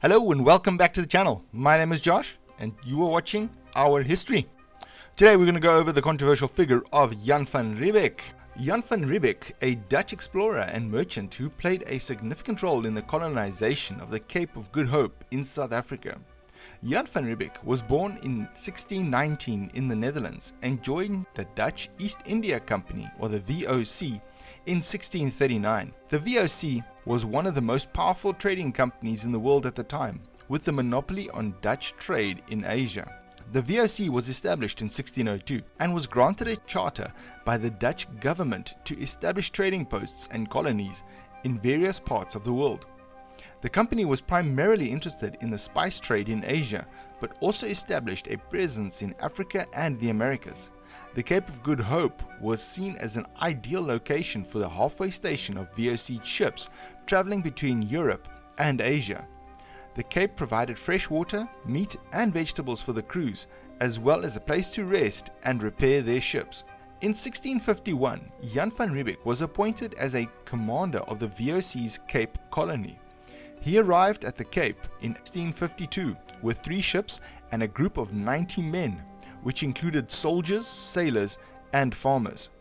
Hello and welcome back to the channel. My name is Josh and you are watching Our History. Today we're going to go over the controversial figure of Jan van Riebeeck. Jan van Riebeeck, a Dutch explorer and merchant who played a significant role in the colonization of the Cape of Good Hope in South Africa. Jan van Riebeeck was born in 1619 in the Netherlands and joined the Dutch East India Company, or the VOC, in 1639. The VOC was one of the most powerful trading companies in the world at the time, with the monopoly on Dutch trade in Asia. The VOC was established in 1602 and was granted a charter by the Dutch government to establish trading posts and colonies in various parts of the world. The company was primarily interested in the spice trade in Asia, but also established a presence in Africa and the Americas. The Cape of Good Hope was seen as an ideal location for the halfway station of VOC ships traveling between Europe and Asia. The Cape provided fresh water, meat and vegetables for the crews, as well as a place to rest and repair their ships. In 1651, Jan van Riebeeck was appointed as a commander of the VOC's Cape colony. He arrived at the Cape in 1652 with 3 ships and a group of 90 men, which included soldiers, sailors, and farmers.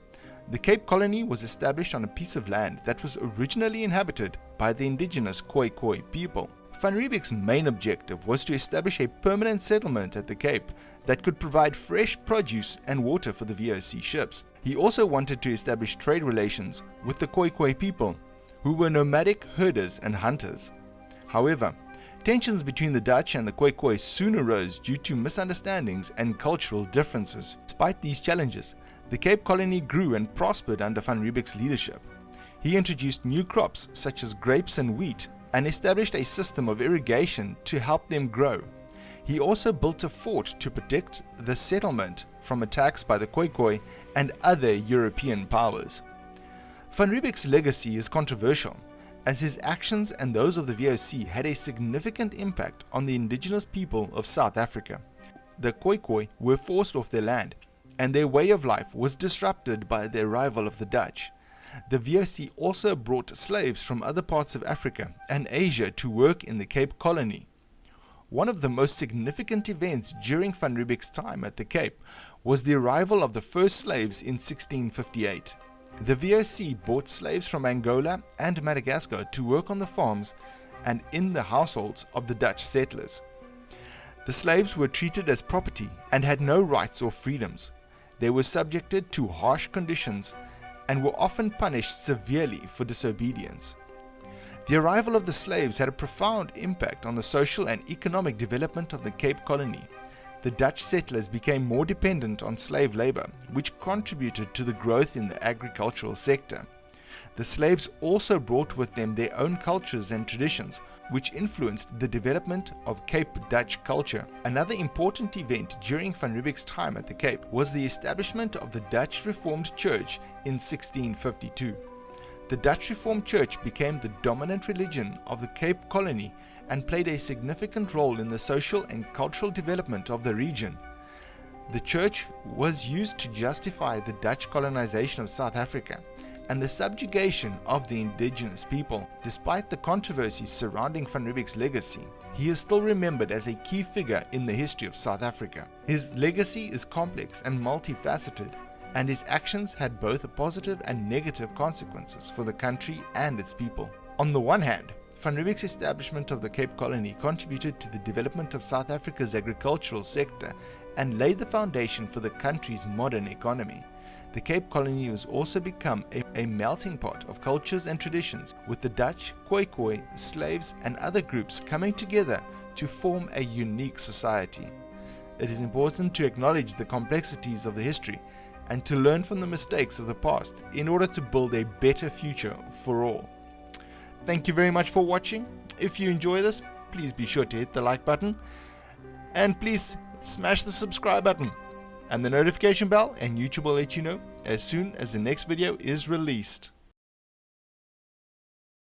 The Cape colony was established on a piece of land that was originally inhabited by the indigenous Khoi people. Van Riebeeck's main objective was to establish a permanent settlement at the Cape that could provide fresh produce and water for the VOC ships. He also wanted to establish trade relations with the Khoi people, who were nomadic herders and hunters. However, tensions between the Dutch and the Khoi soon arose due to misunderstandings and cultural differences. Despite these challenges, the Cape colony grew and prospered under Van Riebeeck's leadership. He introduced new crops such as grapes and wheat and established a system of irrigation to help them grow. He also built a fort to protect the settlement from attacks by the Khoi and other European powers. Van Riebeeck's legacy is controversial, as his actions and those of the VOC had a significant impact on the indigenous people of South Africa. The Khoi were forced off their land, and their way of life was disrupted by the arrival of the Dutch. The VOC also brought slaves from other parts of Africa and Asia to work in the Cape colony. One of the most significant events during Van Riebeeck's time at the Cape was the arrival of the first slaves in 1658. The VOC bought slaves from Angola and Madagascar to work on the farms and in the households of the Dutch settlers. The slaves were treated as property and had no rights or freedoms. They were subjected to harsh conditions and were often punished severely for disobedience. The arrival of the slaves had a profound impact on the social and economic development of the Cape colony. The Dutch settlers became more dependent on slave labor, which contributed to the growth in the agricultural sector. The slaves also brought with them their own cultures and traditions, which influenced the development of Cape Dutch culture. Another important event during Van Riebeeck's time at the Cape was the establishment of the Dutch Reformed Church in 1652. The Dutch Reformed Church became the dominant religion of the Cape colony and played a significant role in the social and cultural development of the region. The church was used to justify the Dutch colonization of South Africa and the subjugation of the indigenous people. Despite the controversies surrounding Van Riebeeck's legacy, he is still remembered as a key figure in the history of South Africa. His legacy is complex and multifaceted, and his actions had both positive and negative consequences for the country and its people. On the one hand, Van Riebeeck's establishment of the Cape colony contributed to the development of South Africa's agricultural sector and laid the foundation for the country's modern economy. The Cape colony has also become a melting pot of cultures and traditions, with the Dutch, Khoi, slaves and other groups coming together to form a unique society. It is important to acknowledge the complexities of the history and to learn from the mistakes of the past in order to build a better future for all. Thank you very much for watching. If you enjoy this, please be sure to hit the like button and please smash the subscribe button and the notification bell, and YouTube will let you know as soon as the next video is released.